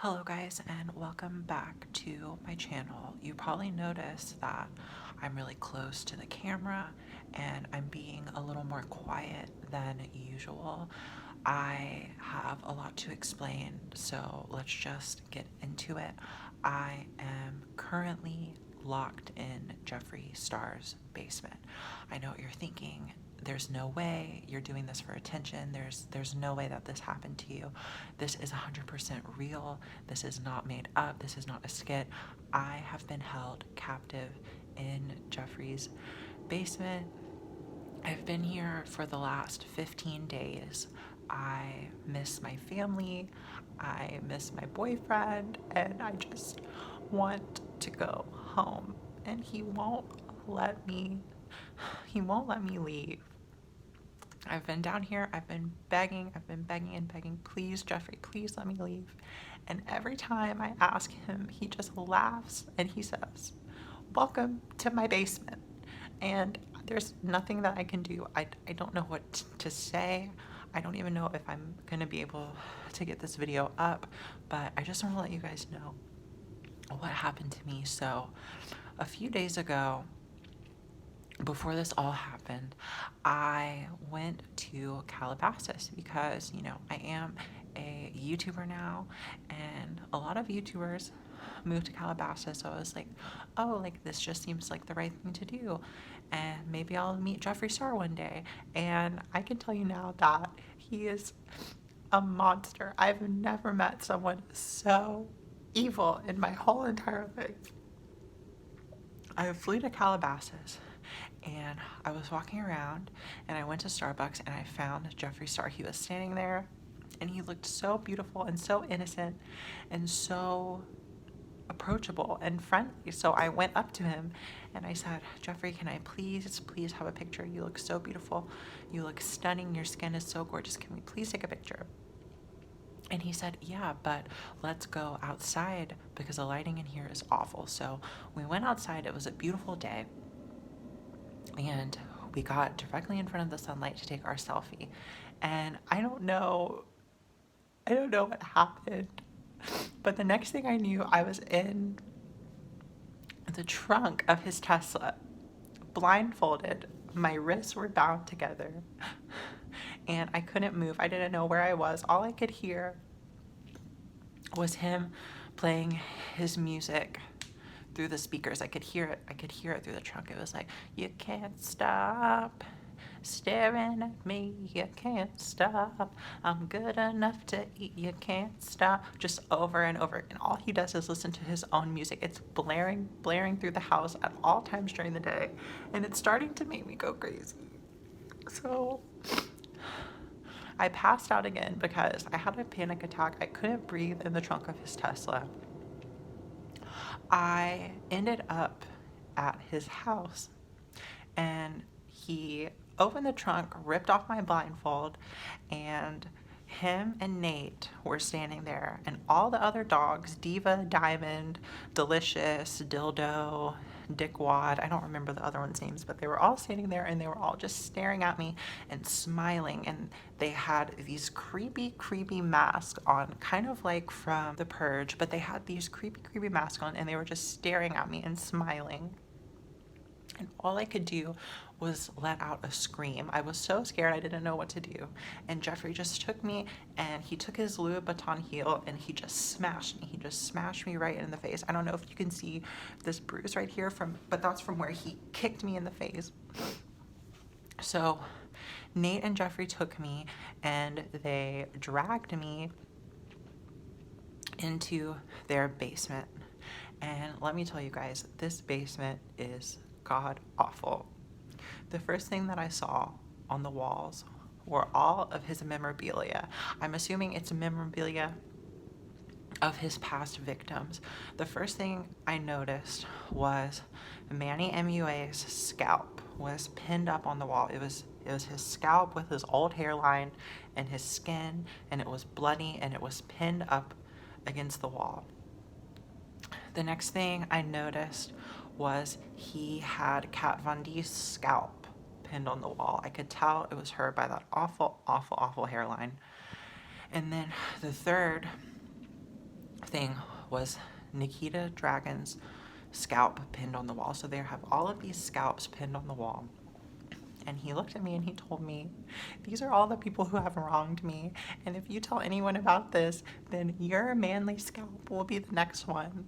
Hello guys, and welcome back to my channel. You probably noticed that I'm really close to the camera and I'm being a little more quiet than usual. I have a lot to explain, so let's just get into it. I am currently locked in Jeffree Star's basement. I know what you're thinking. There's no way you're doing this for attention. There's no way that this happened to you. This is 100% real. This is not made up. This is not a skit. I have been held captive in Jeffree's basement. I've been here for the last 15 days. I miss my family. I miss my boyfriend, and I just want to go home. And he won't let me leave. I've been down here, I've been begging and begging, please, Jeffree, please let me leave. And every time I ask him, he just laughs and he says, welcome to my basement. And there's nothing that I can do. I don't know what to say. I don't even know if I'm gonna be able to get this video up, but I just want to let you guys know what happened to me. So a few days ago, before this all happened, I went to Calabasas because, I am a YouTuber now, and a lot of YouTubers move to Calabasas. So I was like, oh, like this just seems like the right thing to do. And maybe I'll meet Jeffree Star one day. And I can tell you now that he is a monster. I've never met someone so evil in my whole entire life. I flew to Calabasas and I was walking around and I went to Starbucks and I found Jeffree Star. He was standing there and he looked so beautiful and so innocent and so approachable and friendly. So I went up to him and I said, Jeffree, can I please have a picture? You look so beautiful. You look stunning. Your skin is so gorgeous. Can we please take a picture? And he said, yeah, but let's go outside because the lighting in here is awful. So we went outside. It was a beautiful day. And we got directly in front of the sunlight to take our selfie. And I don't know what happened. But the next thing I knew, I was in the trunk of his Tesla, blindfolded. My wrists were bound together. And I couldn't move. I didn't know where I was. All I could hear was him playing his music through the speakers. I could hear it through the trunk. It was like, you can't stop staring at me, you can't stop, I'm good enough to eat, you can't stop, just over and over. And all he does is listen to his own music. It's blaring through the house at all times during the day, and it's starting to make me go crazy. So I passed out again because I had a panic attack. I couldn't breathe in the trunk of his Tesla. I ended up at his house and he opened the trunk, ripped off my blindfold, and him and Nate were standing there, and all the other dogs, Diva, Diamond, Delicious, Dildo, Dickwad, I don't remember the other ones' names, but they were all standing there and they were all just staring at me and smiling, and they had these creepy masks on, kind of like from The Purge, but they had these creepy masks on and they were just staring at me and smiling. And all I could do was let out a scream. I was so scared I didn't know what to do. And Jeffree just took me and he took his Louis Vuitton heel and he just smashed me. He just smashed me right in the face. I don't know if you can see this bruise right here but that's from where he kicked me in the face. So Nate and Jeffree took me and they dragged me into their basement. And let me tell you guys, this basement is god awful. The first thing that I saw on the walls were all of his memorabilia. I'm assuming it's memorabilia of his past victims. The first thing I noticed was Manny MUA's scalp was pinned up on the wall. It was his scalp with his old hairline and his skin, and it was bloody and it was pinned up against the wall. The next thing I noticed was he had Kat Von D's scalp pinned on the wall. I could tell it was her by that awful hairline. And then the third thing was Nikita Dragun's scalp pinned on the wall. So they have all of these scalps pinned on the wall. And he looked at me and he told me, these are all the people who have wronged me. And if you tell anyone about this, then your manly scalp will be the next one.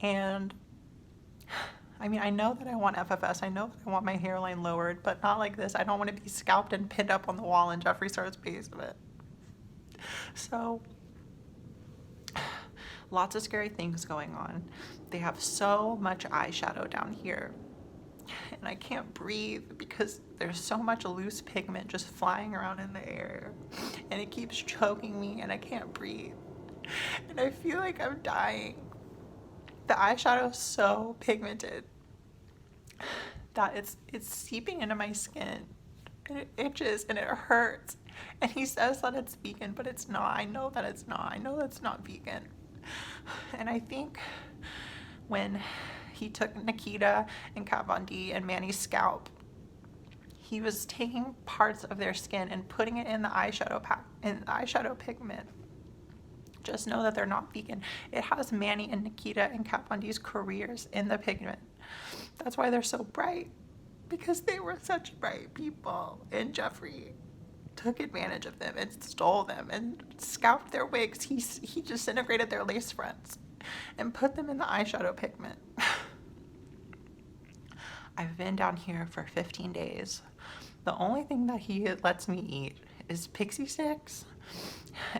And I mean, I know that I want FFS. I know that I want my hairline lowered, but not like this. I don't want to be scalped and pinned up on the wall in Jeffree Star's basement. So, lots of scary things going on. They have so much eyeshadow down here. And I can't breathe because there's so much loose pigment just flying around in the air. And it keeps choking me and I can't breathe. And I feel like I'm dying. The eyeshadow is so pigmented that it's seeping into my skin. And it itches and it hurts. And he says that it's vegan, but it's not. I know that it's not. I know that's not vegan. And I think when he took Nikita and Kat Von D and Manny's scalp, he was taking parts of their skin and putting it in the eyeshadow pigment. Just know that they're not vegan. It has Manny and Nikita and Kat Von D's careers in the pigment. That's why they're so bright, because they were such bright people. And Jeffree took advantage of them and stole them and scalped their wigs. He disintegrated their lace fronts and put them in the eyeshadow pigment. I've been down here for 15 days. The only thing that he lets me eat is Pixie Sticks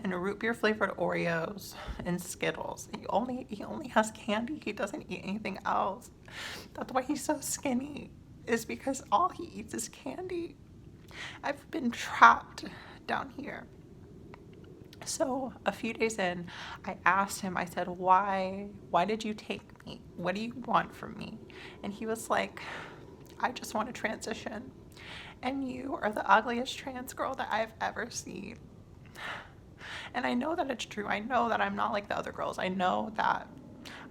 and root beer flavored Oreos and Skittles. He only has candy. He doesn't eat anything else. That's why he's so skinny, is because all he eats is candy. I've been trapped down here. So a few days in, I asked him, I said, why did you take me? What do you want from me? And he was like, I just want to transition. And you are the ugliest trans girl that I've ever seen. And I know that it's true. I know that I'm not like the other girls. I know that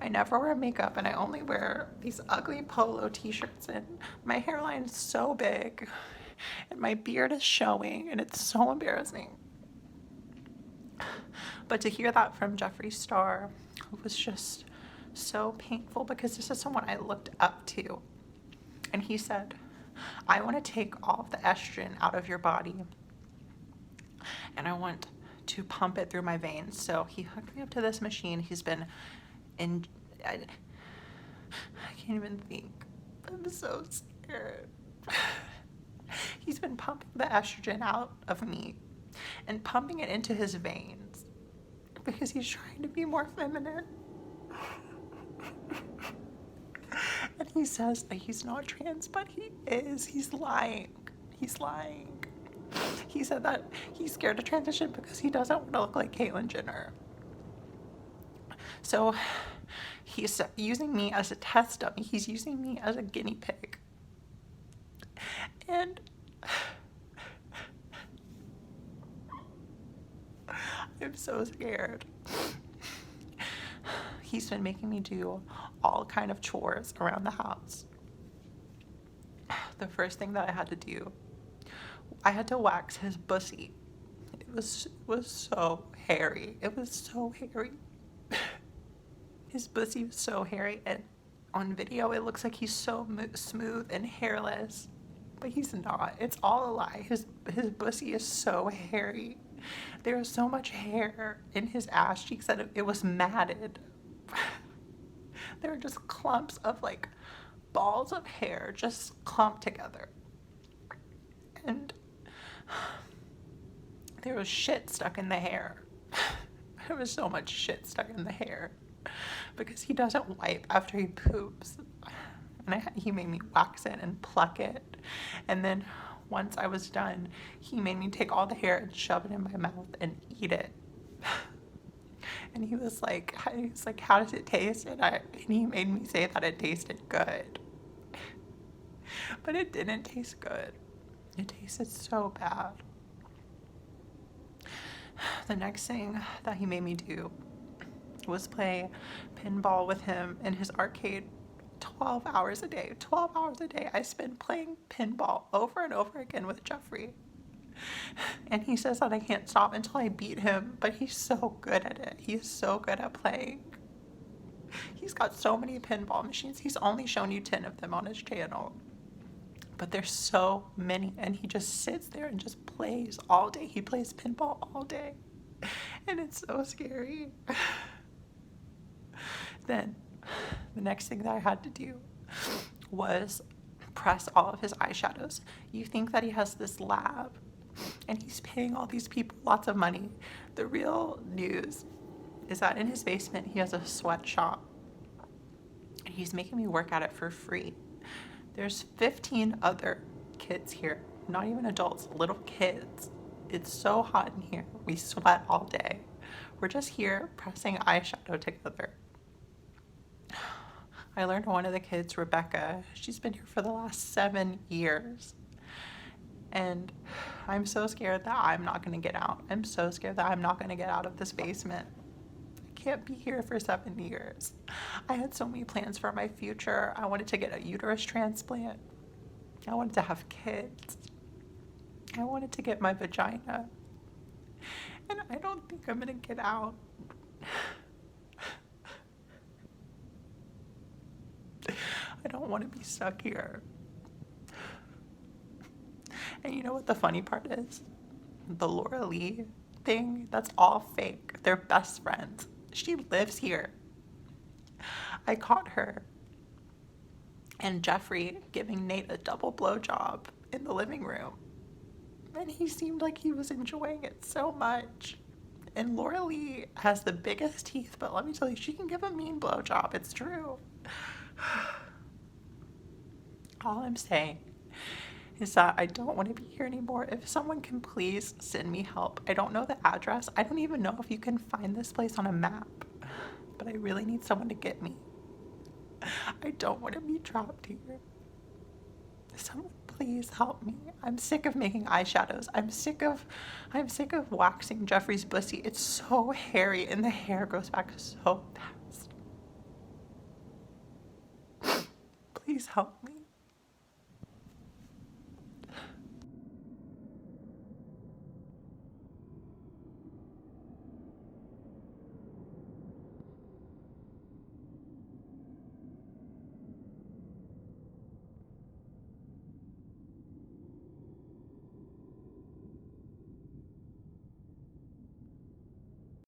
I never wear makeup and I only wear these ugly polo t-shirts and my hairline is so big and my beard is showing and it's so embarrassing. But to hear that from Jeffree Star was just so painful, because this is someone I looked up to. And he said, I want to take all of the estrogen out of your body and I want to pump it through my veins. So he hooked me up to this machine. He's been in, I can't even think. I'm so scared. He's been pumping the estrogen out of me and pumping it into his veins because he's trying to be more feminine. And he says that he's not trans, but he is. He's lying. He's lying. He said that he's scared to transition because he doesn't want to look like Caitlyn Jenner. So he's using me as a test dummy. He's using me as a guinea pig. And I'm so scared. He's been making me do all kind of chores around the house. The first thing that I had to do, I had to wax his pussy. It was so hairy. It was so hairy. His pussy was so hairy, and on video it looks like he's so smooth and hairless, but he's not. It's all a lie. His pussy is so hairy. There was so much hair in his ass cheeks that it was matted. There were just clumps of like balls of hair just clumped together. And there was shit stuck in the hair. There was so much shit stuck in the hair because he doesn't wipe after he poops. And he made me wax it and pluck it. And then once I was done, he made me take all the hair and shove it in my mouth and eat it. And he was like, how does it taste? And he made me say that it tasted good. But it didn't taste good. It tasted so bad. The next thing that he made me do was play pinball with him in his arcade 12 hours a day. 12 hours a day I spent playing pinball over and over again with Jeffree. And he says that I can't stop until I beat him, but he's so good at it. He is so good at playing. He's got so many pinball machines. He's only shown you 10 of them on his channel. But there's so many, and he just sits there and just plays all day. He plays pinball all day, and it's so scary. Then the next thing that I had to do was press all of his eyeshadows. You think that he has this lab, and he's paying all these people lots of money. The real news is that in his basement, he has a sweatshop, and he's making me work at it for free. There's 15 other kids here, not even adults, little kids. It's so hot in here. We sweat all day. We're just here pressing eyeshadow together. I learned one of the kids, Rebecca, she's been here for the last 7 years. And I'm so scared that I'm not going to get out. I'm so scared that I'm not going to get out of this basement. Can't be here for 7 years. I had so many plans for my future. I wanted to get a uterus transplant. I wanted to have kids. I wanted to get my vagina. And I don't think I'm gonna get out. I don't want to be stuck here. And you know what the funny part is? The Laura Lee thing, that's all fake. They're best friends. She lives here. I caught her and Jeffree giving Nate a double blowjob in the living room. And he seemed like he was enjoying it so much. And Laura Lee has the biggest teeth, but let me tell you, she can give a mean blowjob. It's true. All I'm saying is that I don't want to be here anymore. If someone can please send me help. I don't know the address. I don't even know if you can find this place on a map, but I really need someone to get me. I don't want to be trapped here. Someone please help me. I'm sick of making eyeshadows. I'm sick of waxing Jeffree's pussy. It's so hairy and the hair grows back so fast. Please help me.